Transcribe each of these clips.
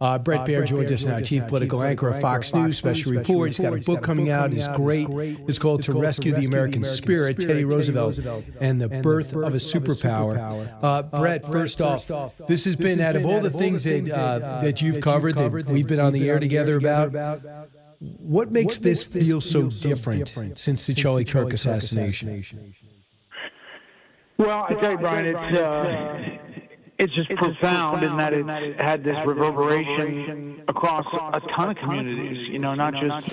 Bret Baier joined us now, chief political anchor of Fox News, special report. He's got a book coming out. It's great. It's called To Rescue the American Spirit, Teddy Roosevelt and the Birth of a Superpower. Bret, first off, this has been, out of all the things that you've covered, that we've been on the air together about, what makes this feel so different since the Charlie Kirk assassination? Well, I tell you, Brian, it's just profound in that it's had this reverberation across a ton of communities, you know, not just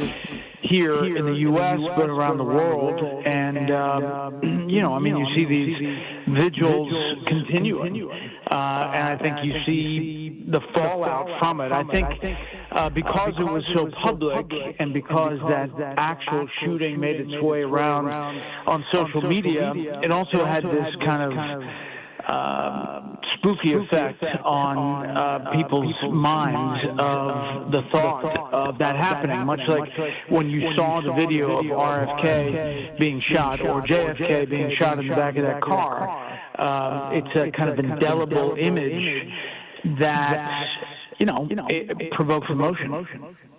here in the U.S., but around the world. And, you know, I mean, you see these vigils continuing. And I think you see the fallout from it. I think because it was so public and because that actual shooting made its way around on social media, it also had this kind of spooky effect on people's minds of the thought of that happening, much like when you saw the video of RFK being shot or JFK being shot in the back of that car. It's a kind of indelible image that, you know, it provokes emotion.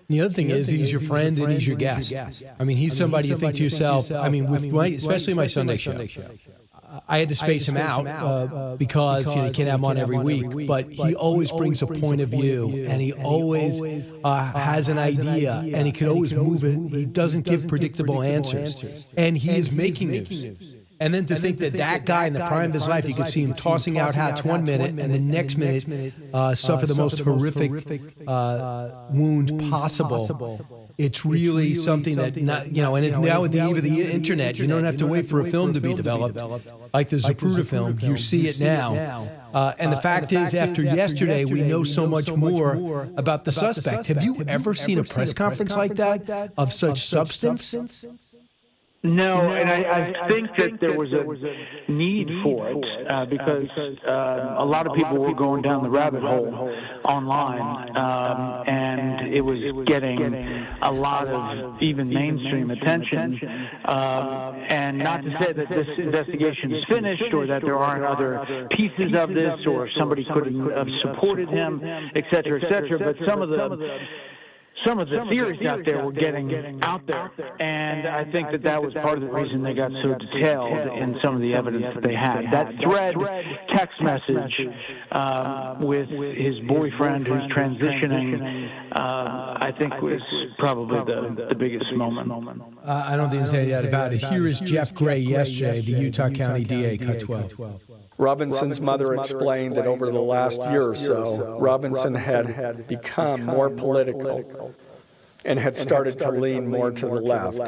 The other thing is, he's your friend and he's your guest. I mean, he's somebody you think to yourself, I mean, with especially my Sunday show, I had to space him out because you can't have him on every week, but he always brings a point of view, and he always has an idea, and he can always move it. He doesn't give predictable answers, and he is making news. And then to think that that guy in the prime of his life, you could see him tossing out hats 1 minute and the next minute suffer the most horrific wound possible. It's really something that, you know, and now with the eve of the internet, you don't have to wait for a film to be developed, like the Zapruder film. You see it now. And the fact is, after yesterday, we know so much more about the suspect. Have you ever seen a press conference like that of such substance? No, and I think that there was a need for it because a lot of people were going down the rabbit hole online, and it was getting a lot of even mainstream attention. And not to say that this investigation is finished or that there aren't other pieces of this or somebody couldn't have supported him, et cetera, but some of the theories out there were getting out there, and I think that was part of the reason they got so detailed in some of the evidence that they had. That thread text message with his boyfriend who's transitioning, I think was probably the biggest moment. I don't think there's any doubt about it. Here is Jeff Gray yesterday, the Utah County DA, cut 12. Robinson's mother explained that over the last year or so, Robinson had become more political and had started to lean more to the left,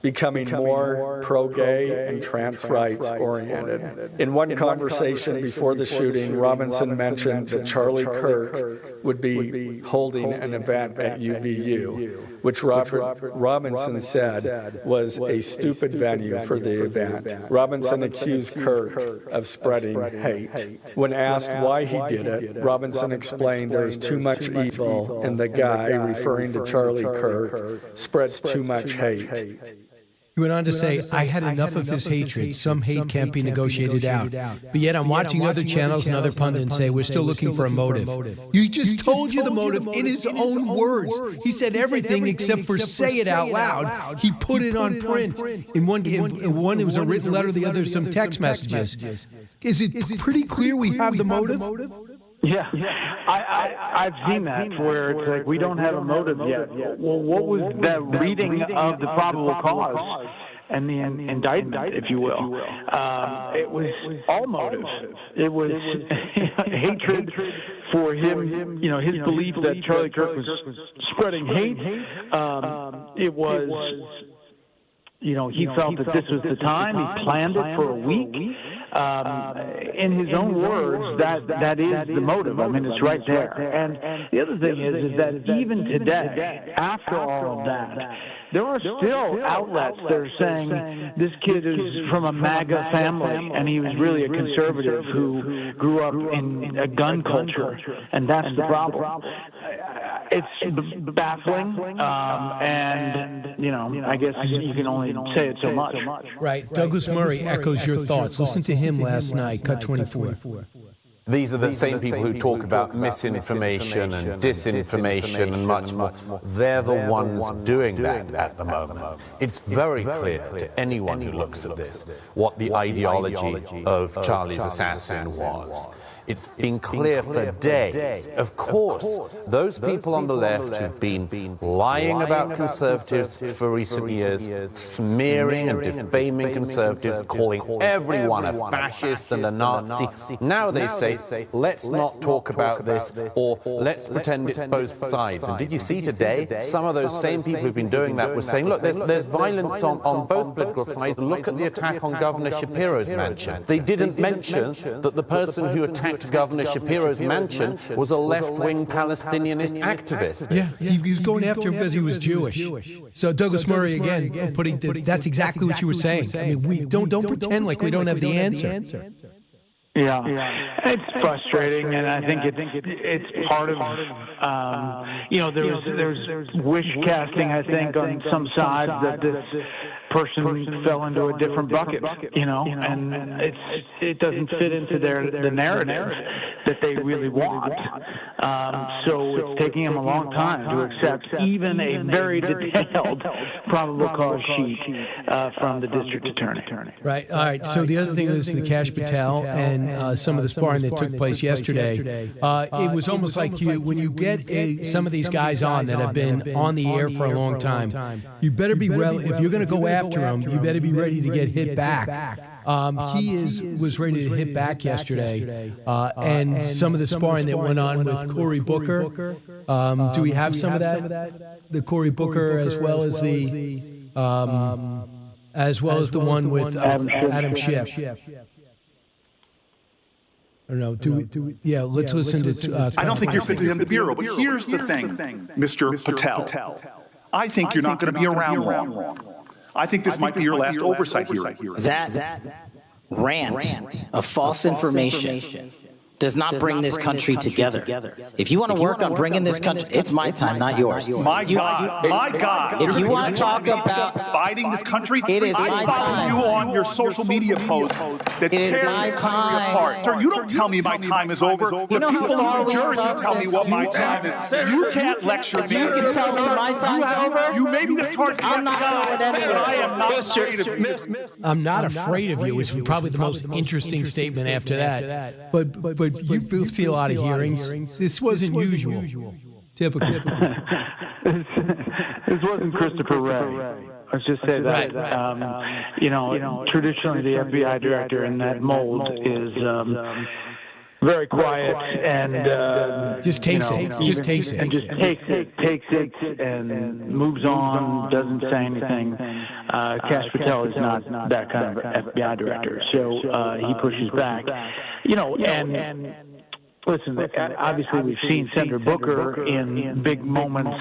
becoming more pro-gay and trans rights oriented. In one conversation before the shooting, Robinson mentioned that Charlie Kirk would be holding an event at UVU, which Robinson said was a stupid venue for the event. Robinson accused Kirk of spreading hate. When asked why he did it, Robinson explained there's too much evil and the guy, referring to Charlie Kirk, spreads too much hate. He went on to say, I had enough of his hatred. Some hate can't be negotiated out. But yet I'm watching other channels and other pundits say we're still looking for a motive. He just told you the motive in his own words. He said everything except for say it out loud. He put it on print. In one it was a written letter, the other some text messages. Is it pretty clear we have the motive? Yeah, I've seen that where it's like we don't have a motive yet. Well, what was that reading of the probable cause and the indictment, if you will? It was all motive. It was hatred for him, you know, his belief that Charlie Kirk was spreading hate. It was, you know, he felt that this was the time. He planned it for a week. In his own words, that is the motive. I mean, it's right there. And the other thing is that even today, after all of that, there are still outlets that are saying this kid is from a MAGA family, and he was really a conservative who grew up in a gun culture, and that's the problem. It's baffling, and, you know, I guess you can only say it so much. Right. Douglas Murray echoes your thoughts. Listen to him last night, cut 24. These are the same people who talk about misinformation and disinformation and much more. They're the ones doing that at the moment. It's very clear to anyone who looks at this what the ideology of Charlie's assassin was. It's been clear for days. Of course, those people on the left who've been lying about conservatives for recent years, smearing and defaming conservatives, calling everyone a fascist and a Nazi, now they say, let's not talk about this, or let's pretend it's both sides. And did you see today, some of those same people who've been doing that were saying, look, there's violence on both political sides. Look at the attack on Governor Shapiro's mansion. They didn't mention that the person who attacked Governor Shapiro's mansion was a left-wing Palestinianist activist. Yeah, he was going after him because he was Jewish. So Douglas Murray, again, that's exactly what you were saying. I mean, we don't pretend like we don't have the answer. Yeah, it's frustrating, and I think it's part of there's wish casting. I think on some sides that this person fell into a different bucket, and it doesn't fit into the narrative that they really want. So it's taking them a long time to accept even a very detailed probable cause sheet from the district attorney. Right. All right. So the other thing was the Kash Patel and some of the sparring that took place yesterday. It was almost like when you get some of these guys on that have been on the air for a long time, you better be if you're going to go after them, you better be ready to get hit back. He was ready to hit back yesterday, and some of the sparring that went on with Cory Booker. Do we have some of that? The Cory Booker, as well as the one with Adam Schiff. I don't know. Do we, yeah, let's listen to. I don't think you're fit to him the bureau, but here's the thing, Mr. Patel. I think you're not going to be around long. I think this might be your last oversight hearing. That rant of false information does not bring this country together. If you want to work on bringing this country, it's my time, not yours. My God. If you want to talk about dividing this country, it is my time. You on your social media posts that tear this country apart. Sir, you don't tell me my time is over. The people in New Jersey tell me what my time is. You can't lecture me. You can tell me my time's over. You may be the target guy, but I am not afraid of you. I'm not afraid of you, which was probably the most interesting statement after that. But you've seen a lot of hearings. This wasn't usual. Typical. This wasn't Christopher Wray. Let's just say that. Traditionally the FBI director in that mold is very quiet and just takes it and moves on, doesn't say anything. Kash Patel is not that kind of FBI director, so he pushes back. And listen, obviously we've seen Senator Booker in big moments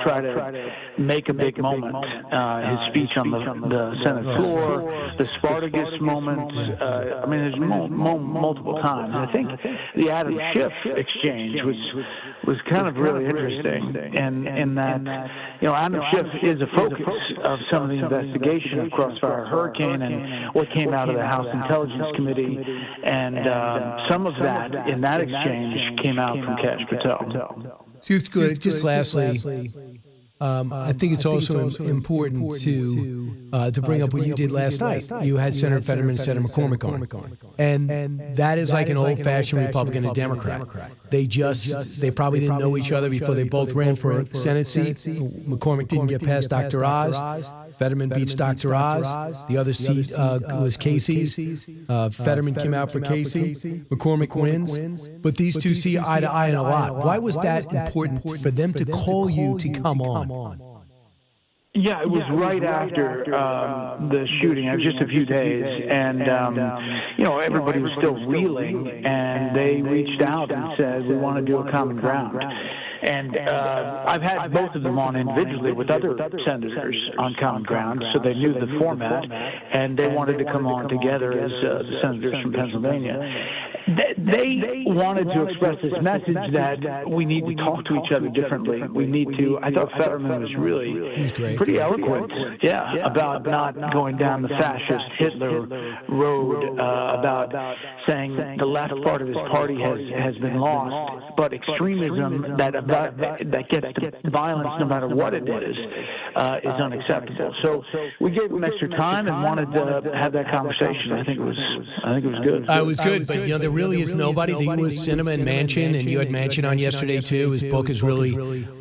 try to make a big moment. His speech on the Senate floor, the Spartacus moment. There's multiple times. I think the Adam Schiff exchange was kind of really interesting, and in that, Adam Schiff is a focus of some of the investigation of Crossfire Hurricane and what came out of the House Intelligence Committee, and some of that in that exchange came out from Kash Patel. Seems good. Just lastly, I think it's also important to bring up what you did last night. You had Senator Fetterman and Senator McCormick on, and that is like an old-fashioned Republican and Democrat. They probably didn't know each other before they both ran for a Senate seat. McCormick didn't get past Dr. Oz. Fetterman beats Dr. Oz. The other seat was Casey's. Fetterman came out for Casey. McCormick wins. But these two see eye to eye in a lot. Why was that important for them to call you to come on? Yeah, it was right after the shooting. It was just a few days, and everybody was still reeling, and they reached out and said, we want to do a common ground. And I've had both of them on individually with other senators on common ground, so they knew the format, and they wanted to come on together as the senators from Pennsylvania. they wanted to express this message that we need to talk to each other differently. We need to. I thought Fetterman was really pretty eloquent, about not going down the fascist Hitler road, about saying the left part of his party has been lost, but extremism that gets to violence, no matter what it is unacceptable. So we gave him extra time and wanted to have that conversation. I think it was good. It was good, but there really is nobody. He was Cinema and Manchin, and you had Manchin on yesterday too. His book is really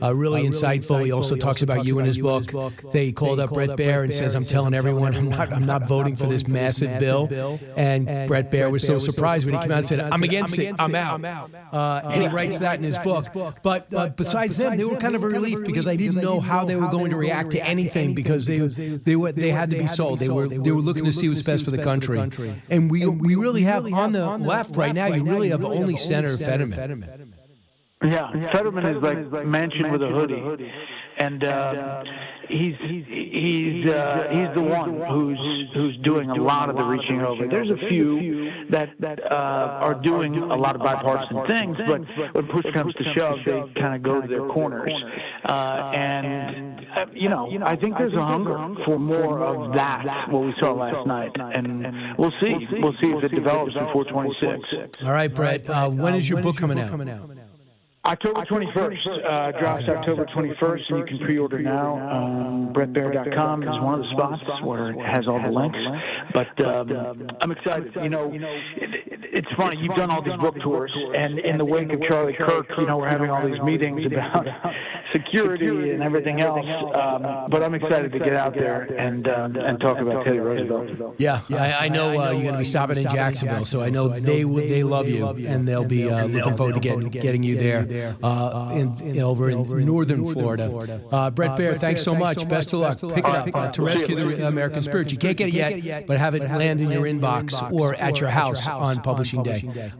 insightful. He also talks about you in his book. They called up Bret Baier and says, "I'm telling everyone, I'm not voting for this massive bill." And Bret Baier was so surprised when he came out and said, "I'm against it. I'm out." And he writes that in his book. But besides them, they were kind of a relief because I didn't know how they were going to react to anything because they had to be sold. They were looking to see what's best for the country. And we really have on the left right now. You really have only Senator Fetterman. Yeah, Fetterman is like Manchin with a hoodie, and he's the one who's doing a lot of the reaching over. There's a few that are doing a lot of bipartisan things, but when push comes to shove, they kind of go to their corners. I think there's a hunger for more of that, what we saw last night, and we'll see. We'll see if it develops before 26. All right, Bret. When is your book coming out? October 21st, drops October 21st, and you can pre-order now. BretBaier.com is one of the spots where it has all the links. But I'm excited. It's funny. You've done all these book tours, and in the wake of Charlie Kirk, we're having all these meetings about security and everything else. But I'm excited to get out there and talk about Teddy Roosevelt. Yeah, I know you're going to be stopping in Jacksonville, so I know they love you, and they'll be looking forward to getting you there. Over in northern Florida. Bret Baier, thanks so much. Best of luck. Pick it up to rescue the American spirit. You can't get it yet, but have it land in your inbox or at your house on publishing day.